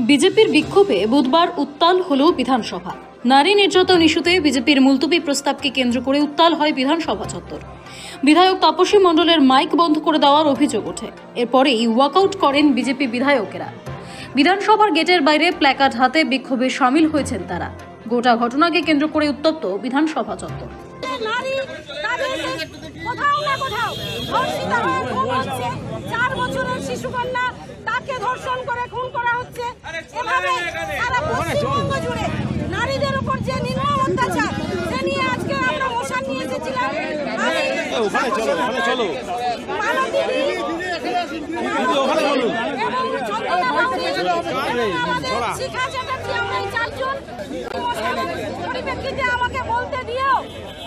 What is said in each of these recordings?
বিজেপির বিক্ষোভে বুধবার উত্তাল হলো বিধানসভা। নারী নির্যাতন ইস্যুতে বিজেপির মুলতবি প্রস্তাবকে কেন্দ্র করে উত্তাল হয় বিধানসভা চত্বর। বিধায়ক তাপসী মণ্ডলের মাইক বন্ধ করে দেওয়ার অভিযোগ ওঠে। এরপরেই ওয়াকআউট করেন বিজেপি বিধায়কেরা। বিধানসভার গেটের বাইরে প্ল্যাকার্ড হাতে বিক্ষোভে সামিল হয়েছেন তারা। গোটা ঘটনাকে কেন্দ্র করে উত্তপ্ত বিধানসভা চত্বর। ধর্ষণ করে খুন করা হচ্ছে। এভাবে সারা পশ্চিমবঙ্গ জুড়ে নারীদের উপর যে নির্মম অত্যাচার, সে নিয়ে আজকে আমরা মোশন নিয়ে এসেছিলাম। শিখা চ্যাটার্জি আমরা এই চারজন পরিপ্রেক্ষিতে আমাকে বলতে দিয়েও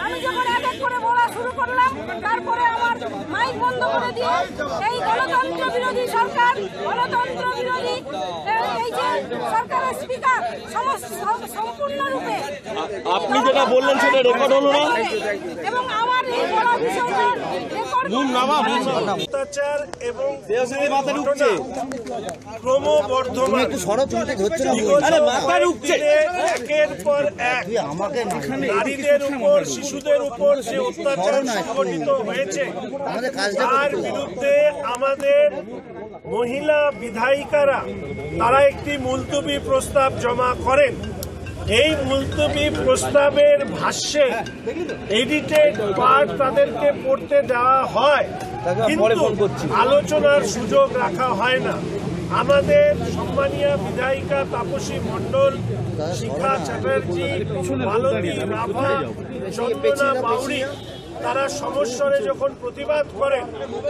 আমি যখন এক এক করে বলা শুরু করলাম, তারপরে আমার মাইক বন্ধ করে দিয়ে এই গণতন্ত্র বিরোধী সরকার, গণতন্ত্র বিরোধী এই যে সরকারের স্পিকার সম্পূর্ণরূপে আপনি যেটা বললেন সেটা রেকর্ড হলো না, এবং আমার এই বলা বিষয়টা অত্যাচার এবং ক্রমবর্ধমান একের পর এক নারীদের উপর, শিশুদের উপর যে অত্যাচার সংঘটিত হয়েছে, তার বিরুদ্ধে আমাদের মহিলা বিধায়িকারা তারা একটি মুলতবি প্রস্তাব জমা করেন। এই মুলতবি প্রস্তাবের ভাষ্যে এডিটেড পার্ট তাদেরকে পড়তে দেওয়া হয়, কিন্তু আলোচনার সুযোগ রাখা হয় না। আমাদের সম্মানীয় বিধায়িকা তাপসী মণ্ডল, শিখা চ্যাটার্জি, মালতী রাভা, চন্দনা বাউরি তারা সমস্বরে যখন প্রতিবাদ করেন,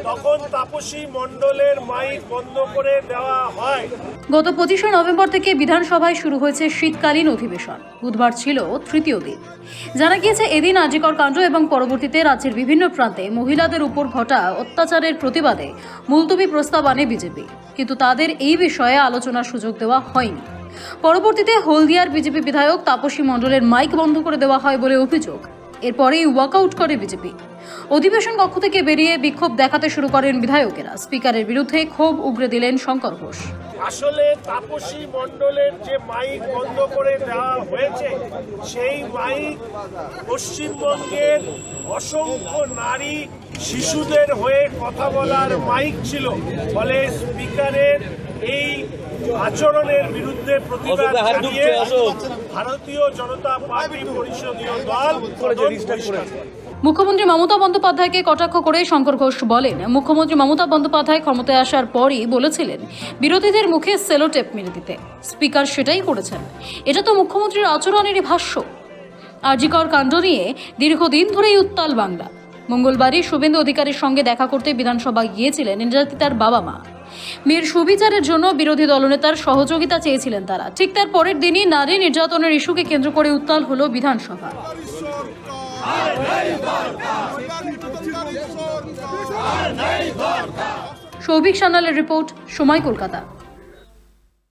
তখন তাপসী মণ্ডলের মাইক বন্ধ করে দেওয়া হয়। গত 25শে নভেম্বর থেকে বিধানসভায় শুরু হয়েছে শীতকালীন অধিবেশন। বুধবার ছিল তৃতীয় দিন। জানা গিয়েছে, এদিন আজিকর কাণ্ড এবং পরবর্তীতে রাজ্যের বিভিন্ন প্রান্তে মহিলাদের উপর ঘটা অত্যাচারের প্রতিবাদে মুলতবি প্রস্তাব আনে বিজেপি, কিন্তু তাদের এই বিষয়ে আলোচনার সুযোগ দেওয়া হয়নি। পরবর্তীতে হলদিয়ার বিজেপি বিধায়ক তাপসী মণ্ডলের মাইক বন্ধ করে দেওয়া হয় বলে অভিযোগ। এরপরেই ওয়াকআউট করে বিজেপি। অধিবেশন কক্ষ থেকে বেরিয়ে বিক্ষোভ দেখাতে শুরু করেন বিধায়কেরা। স্পিকারের বিরুদ্ধে ক্ষোভ উগরে দিলেন শঙ্কর ঘোষ। আসলে তাপসী মণ্ডলের যে মাইক বন্ধ করে দেওয়া হয়েছে, সেই মাইক পশ্চিমবঙ্গের অসংখ্য নারী শিশুদের হয়ে কথা বলার মাইক ছিল। ফলে স্পিকারের এই আচরণের বিরুদ্ধে প্রতিবাদ জানিয়ে ভারতীয় জনতা পার্টি পরিষদীয় দল মুখ্যমন্ত্রী মমতা বন্দ্যোপাধ্যায়কে কটাক্ষ করে শঙ্কর ঘোষ বলেন, মুখ্যমন্ত্রী মমতা বন্দ্যোপাধ্যায় ক্ষমতায় আসার পরই বলেছিলেন বিরোধীদের মুখে সেলোটেপ মেরে দিতে। স্পিকার সেটাই করেছেন। এটা তো মুখ্যমন্ত্রীর আচরণেরই ভাষ্য। আজিকর কাণ্ড নিয়ে দীর্ঘদিন ধরেই উত্তাল বাংলা। মঙ্গলবারই শুভেন্দু অধিকারীর সঙ্গে দেখা করতে বিধানসভায় গিয়েছিলেন নির্যাতিতার বাবা মা। মেয়ের সুবিচারের জন্য বিরোধী দলনেতার সহযোগিতা চেয়েছিলেন তারা। ঠিক তার পরের দিনই নারী নির্যাতনের ইস্যুকে কেন্দ্র করে উত্তাল হলো বিধানসভা। সৌভিক সান্যালের রিপোর্ট, সময়, কলকাতা।